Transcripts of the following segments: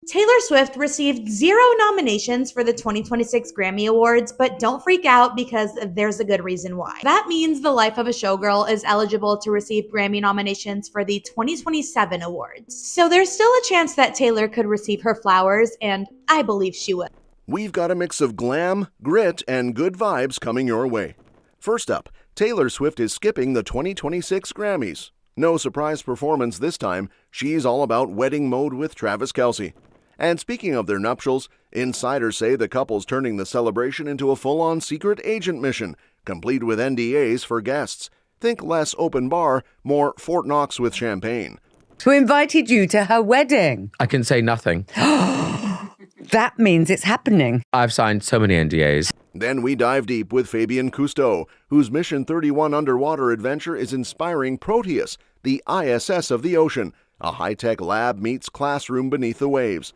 Taylor Swift received 0 nominations for the 2026 Grammy Awards, but don't freak out because there's a good reason why. That means the Life of a Showgirl is eligible to receive Grammy nominations for the 2027 awards. So there's still a chance that Taylor could receive her flowers, and I believe she will. We've got a mix of glam, grit, and good vibes coming your way. First up, Taylor Swift is skipping the 2026 Grammys. No surprise performance this time, she's all about wedding mode with Travis Kelce. And speaking of their nuptials, insiders say the couple's turning the celebration into a full-on secret agent mission, complete with NDAs for guests. Think less open bar, more Fort Knox with champagne. Who invited you to her wedding? I can say nothing. That means it's happening. I've signed so many NDAs. Then we dive deep with Fabien Cousteau, whose Mission 31 underwater adventure is inspiring PROTEUS, the ISS of the ocean, a high-tech lab meets classroom beneath the waves.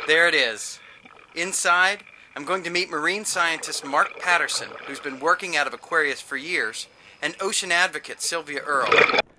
There it is. Inside, I'm going to meet marine scientist Mark Patterson, who's been working out of Aquarius for years, and ocean advocate Sylvia Earle.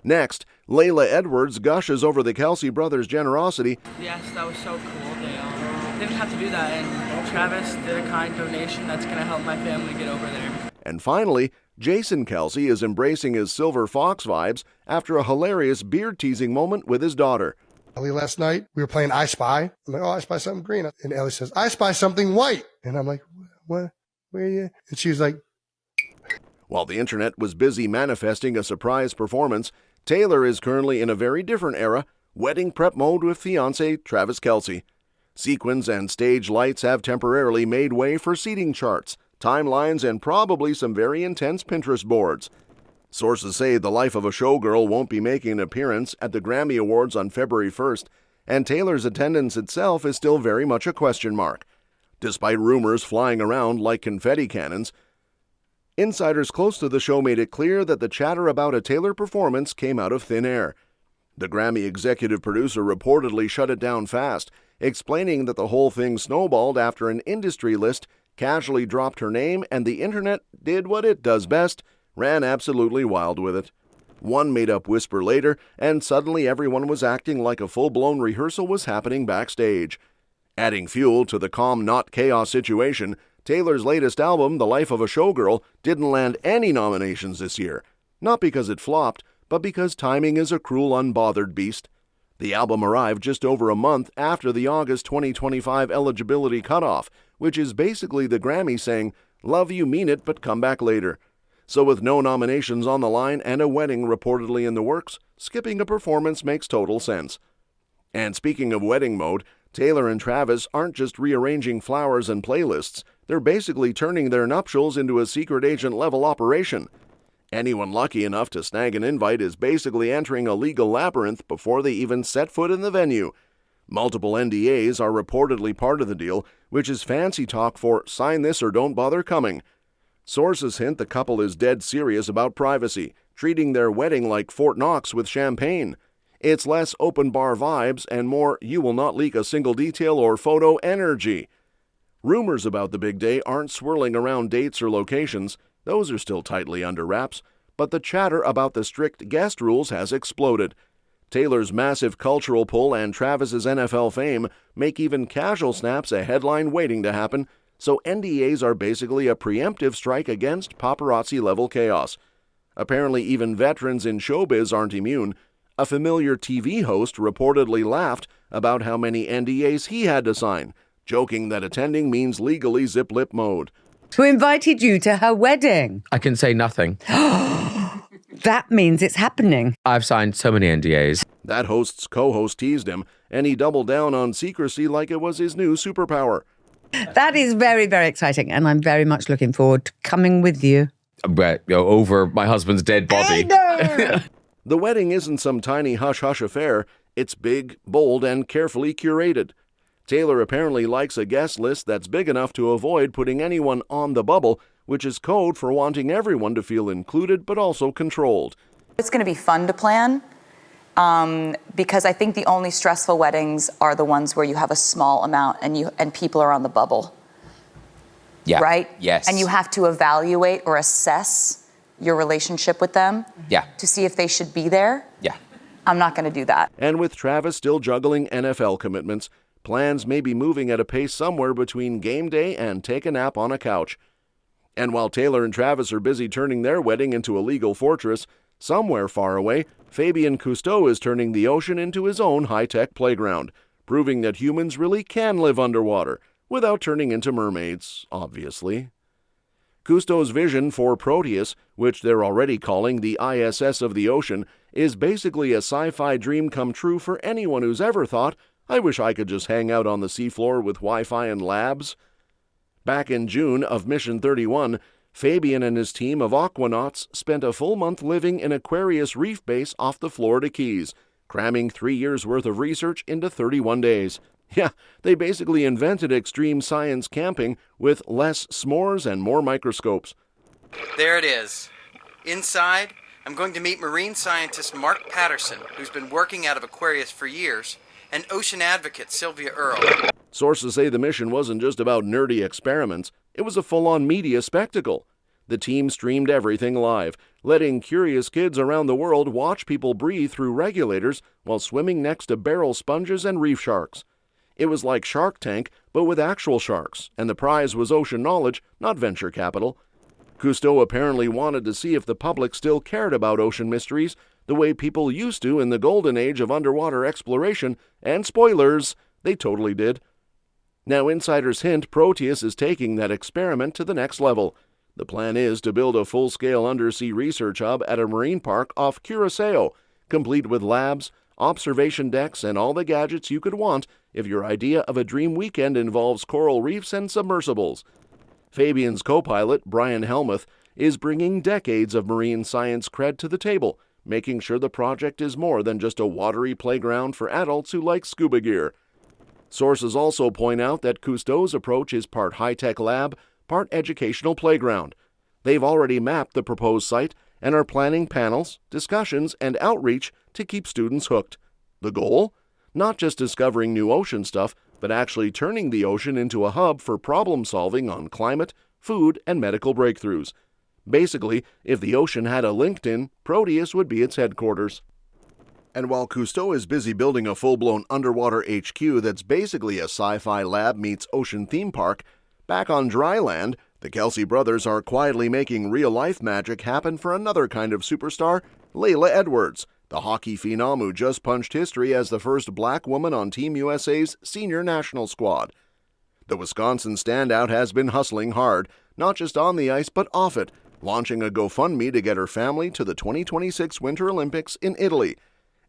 Next, Laila Edwards gushes over the Kelce brothers' generosity. Yes, that was so cool. They didn't have to do that, and Travis did a kind donation that's going to help my family get over there. And finally, Jason Kelce is embracing his Silver Fox vibes after a hilarious beard-teasing moment with his daughter. Ellie, last night, we were playing I Spy. I'm like, oh, I spy something green. And Ellie says, I spy something white. And I'm like, what? Where are you? And she was like... While the internet was busy manifesting a surprise performance, Taylor is currently in a very different era, wedding prep mode with fiancé Travis Kelce. Sequins and stage lights have temporarily made way for seating charts, timelines, and probably some very intense Pinterest boards. Sources say the Life of a Showgirl won't be making an appearance at the Grammy Awards on February 1st, and Taylor's attendance itself is still very much a question mark. Despite rumors flying around like confetti cannons, insiders close to the show made it clear that the chatter about a Taylor performance came out of thin air. The Grammy executive producer reportedly shut it down fast, explaining that the whole thing snowballed after an industry list casually dropped her name and the internet did what it does best, ran absolutely wild with it. One made-up whisper later, and suddenly everyone was acting like a full-blown rehearsal was happening backstage. Adding fuel to the calm, not chaos situation, Taylor's latest album, The Life of a Showgirl, didn't land any nominations this year. Not because it flopped, but because timing is a cruel, unbothered beast. The album arrived just over a month after the August 2025 eligibility cutoff, which is basically the Grammy saying, love you, mean it, but come back later. So with no nominations on the line and a wedding reportedly in the works, skipping a performance makes total sense. And speaking of wedding mode, Taylor and Travis aren't just rearranging flowers and playlists, they're basically turning their nuptials into a secret agent level operation. Anyone lucky enough to snag an invite is basically entering a legal labyrinth before they even set foot in the venue. Multiple NDAs are reportedly part of the deal, which is fancy talk for sign this or don't bother coming. Sources hint the couple is dead serious about privacy, treating their wedding like Fort Knox with champagne. It's less open bar vibes and more you will not leak a single detail or photo energy. Rumors about the big day aren't swirling around dates or locations, those are still tightly under wraps, but the chatter about the strict guest rules has exploded. Taylor's massive cultural pull and Travis's NFL fame make even casual snaps a headline waiting to happen, so NDAs are basically a preemptive strike against paparazzi-level chaos. Apparently even veterans in showbiz aren't immune. A familiar TV host reportedly laughed about how many NDAs he had to sign, joking that attending means legally zip-lip mode. Who invited you to her wedding? I can say nothing. That means it's happening. I've signed so many NDAs. That host's co-host teased him, and he doubled down on secrecy like it was his new superpower. That is very, very exciting, and I'm very much looking forward to coming with you. Over my husband's dead body. The wedding isn't some tiny hush-hush affair. It's big, bold, and carefully curated. Taylor apparently likes a guest list that's big enough to avoid putting anyone on the bubble, which is code for wanting everyone to feel included but also controlled. It's going to be fun to plan because I think the only stressful weddings are the ones where you have a small amount and people are on the bubble. Yeah. Right? Yes. And you have to evaluate or assess your relationship with them. Yeah. To see if they should be there. Yeah. I'm not going to do that. And with Travis still juggling NFL commitments, plans may be moving at a pace somewhere between game day and take a nap on a couch. And while Taylor and Travis are busy turning their wedding into a legal fortress, somewhere far away, Fabien Cousteau is turning the ocean into his own high-tech playground, proving that humans really can live underwater, without turning into mermaids, obviously. Cousteau's vision for PROTEUS, which they're already calling the ISS of the ocean, is basically a sci-fi dream come true for anyone who's ever thought, I wish I could just hang out on the seafloor with Wi-Fi and labs. Back in June of Mission 31, Fabien and his team of aquanauts spent a full month living in Aquarius Reef Base off the Florida Keys, cramming 3 years' worth of research into 31 days. Yeah, they basically invented extreme science camping with less s'mores and more microscopes. There it is. Inside, I'm going to meet marine scientist Mark Patterson, who's been working out of Aquarius for years, and ocean advocate Sylvia Earle. Sources say the mission wasn't just about nerdy experiments, it was a full-on media spectacle. The team streamed everything live, letting curious kids around the world watch people breathe through regulators while swimming next to barrel sponges and reef sharks. It was like Shark Tank, but with actual sharks, and the prize was ocean knowledge, not venture capital. Cousteau apparently wanted to see if the public still cared about ocean mysteries the way people used to in the golden age of underwater exploration, and spoilers, they totally did. Now insiders hint PROTEUS is taking that experiment to the next level. The plan is to build a full-scale undersea research hub at a marine park off Curacao, complete with labs, observation decks, and all the gadgets you could want if your idea of a dream weekend involves coral reefs and submersibles. Fabien's co-pilot, Brian Helmuth, is bringing decades of marine science cred to the table, making sure the project is more than just a watery playground for adults who like scuba gear. Sources also point out that Cousteau's approach is part high-tech lab, part educational playground. They've already mapped the proposed site and are planning panels, discussions, and outreach to keep students hooked. The goal? Not just discovering new ocean stuff, but actually turning the ocean into a hub for problem-solving on climate, food, and medical breakthroughs. Basically, if the ocean had a LinkedIn, PROTEUS would be its headquarters. And while Cousteau is busy building a full-blown underwater HQ that's basically a sci-fi lab meets ocean theme park, back on dry land, the Kelce brothers are quietly making real-life magic happen for another kind of superstar, Laila Edwards, the hockey phenom who just punched history as the first black woman on Team USA's senior national squad. The Wisconsin standout has been hustling hard, not just on the ice but off it, launching a GoFundMe to get her family to the 2026 Winter Olympics in Italy.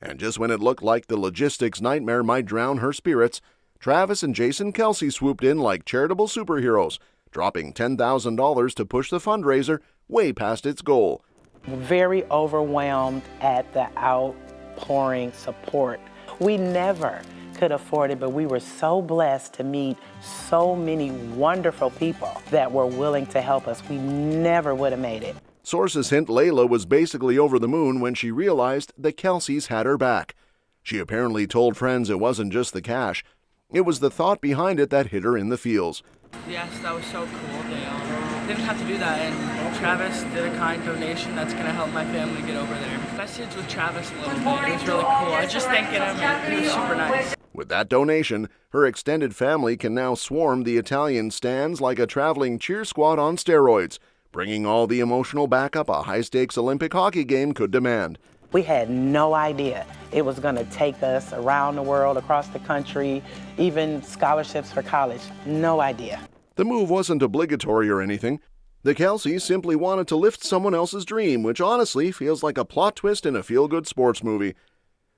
And just when it looked like the logistics nightmare might drown her spirits, Travis and Jason Kelce swooped in like charitable superheroes, dropping $10,000 to push the fundraiser way past its goal. Very overwhelmed at the outpouring support. We never could afford it, but we were so blessed to meet so many wonderful people that were willing to help us. We never would have made it. Sources hint Laila was basically over the moon when she realized the Kelces had her back. She apparently told friends it wasn't just the cash. It was the thought behind it that hit her in the feels. Yes, that was so cool. They didn't have to do that, and Travis did a kind donation that's going to help my family get over there. I stayed with Travis a little bit. It was really cool. I was just thanking him, and he was super nice. With that donation, her extended family can now swarm the Italian stands like a traveling cheer squad on steroids, bringing all the emotional backup a high-stakes Olympic hockey game could demand. We had no idea it was going to take us around the world, across the country, even scholarships for college. No idea. The move wasn't obligatory or anything. The Kelces simply wanted to lift someone else's dream, which honestly feels like a plot twist in a feel-good sports movie.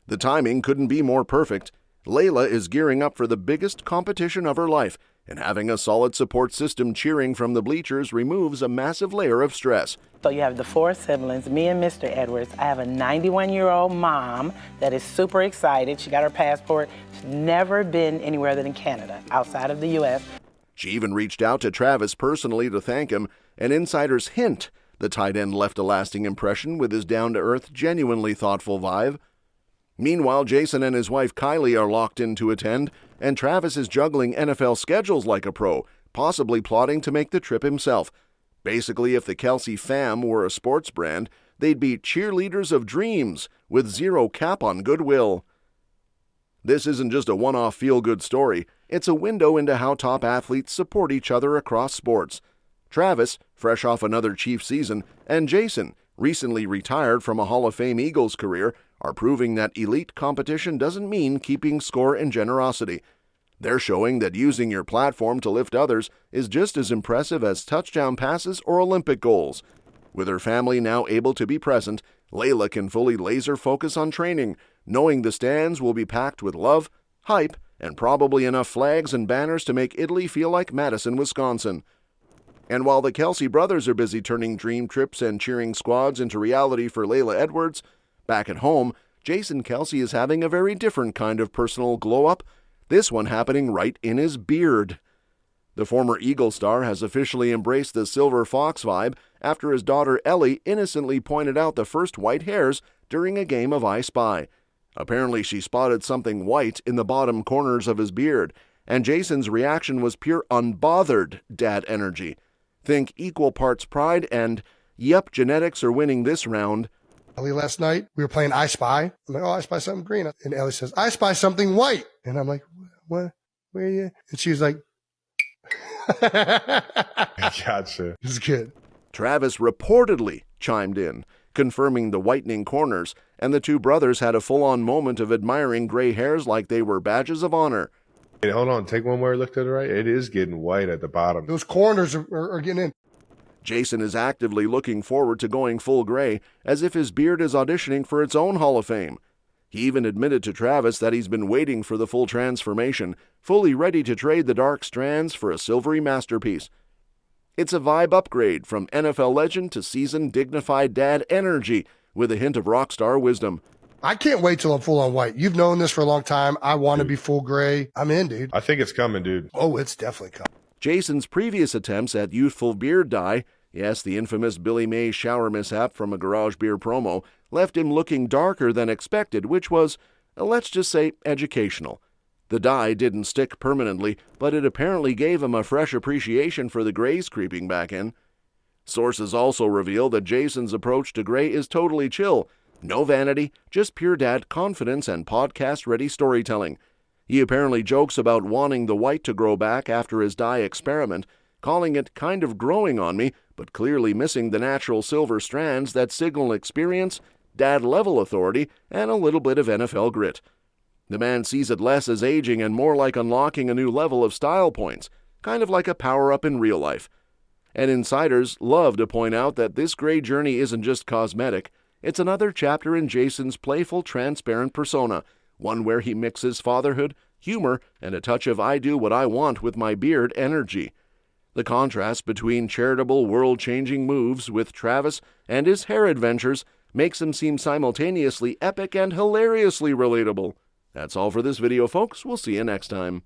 The timing couldn't be more perfect. Laila is gearing up for the biggest competition of her life, and having a solid support system cheering from the bleachers removes a massive layer of stress. So you have the 4 siblings, me and Mr. Edwards. I have a 91-year-old mom that is super excited. She got her passport. She's never been anywhere other than Canada, outside of the U.S. She even reached out to Travis personally to thank him, and insiders hint the tight end left a lasting impression with his down-to-earth, genuinely thoughtful vibe. Meanwhile, Jason and his wife Kylie are locked in to attend, and Travis is juggling NFL schedules like a pro, possibly plotting to make the trip himself. Basically, if the Kelce fam were a sports brand, they'd be cheerleaders of dreams with zero cap on goodwill. This isn't just a one-off feel-good story, it's a window into how top athletes support each other across sports. Travis, fresh off another Chiefs season, and Jason, recently retired from a Hall of Fame Eagles career, are proving that elite competition doesn't mean keeping score and generosity. They're showing that using your platform to lift others is just as impressive as touchdown passes or Olympic goals. With her family now able to be present, Laila can fully laser focus on training, knowing the stands will be packed with love, hype, and probably enough flags and banners to make Italy feel like Madison, Wisconsin. And while the Kelce brothers are busy turning dream trips and cheering squads into reality for Laila Edwards, back at home, Jason Kelce is having a very different kind of personal glow-up, this one happening right in his beard. The former Eagle star has officially embraced the silver fox vibe after his daughter Ellie innocently pointed out the first white hairs during a game of I Spy. Apparently she spotted something white in the bottom corners of his beard, and Jason's reaction was pure unbothered dad energy. Think equal parts pride and, yep, genetics are winning this round. Ellie, last night, we were playing I Spy. I'm like, oh, I spy something green. And Ellie says, I spy something white. And I'm like, what? Where are you? And she was like, Gotcha. It's good. Travis reportedly chimed in, confirming the whitening corners, and the two brothers had a full-on moment of admiring gray hairs like they were badges of honor. Hey, hold on, take one more look to the right. It is getting white at the bottom. Those corners are getting in. Jason is actively looking forward to going full gray, as if his beard is auditioning for its own Hall of Fame. He even admitted to Travis that he's been waiting for the full transformation, fully ready to trade the dark strands for a silvery masterpiece. It's a vibe upgrade from NFL legend to seasoned, dignified dad energy, with a hint of rock star wisdom. I can't wait till I'm full on white. You've known this for a long time. I want to be full gray. I'm in, dude. I think it's coming, dude. Oh, it's definitely coming. Jason's previous attempts at youthful beard dye, yes, the infamous Billy Mays shower mishap from a garage beer promo, left him looking darker than expected, which was, let's just say, educational. The dye didn't stick permanently, but it apparently gave him a fresh appreciation for the grays creeping back in. Sources also reveal that Jason's approach to gray is totally chill. No vanity, just pure dad confidence and podcast-ready storytelling. He apparently jokes about wanting the white to grow back after his dye experiment, calling it kind of growing on me, but clearly missing the natural silver strands that signal experience, dad-level authority, and a little bit of NFL grit. The man sees it less as aging and more like unlocking a new level of style points, kind of like a power-up in real life. And insiders love to point out that this gray journey isn't just cosmetic. It's another chapter in Jason's playful, transparent persona, one where he mixes fatherhood, humor, and a touch of I do what I want with my beard energy. The contrast between charitable, world-changing moves with Travis and his hair adventures makes him seem simultaneously epic and hilariously relatable. That's all for this video, folks. We'll see you next time.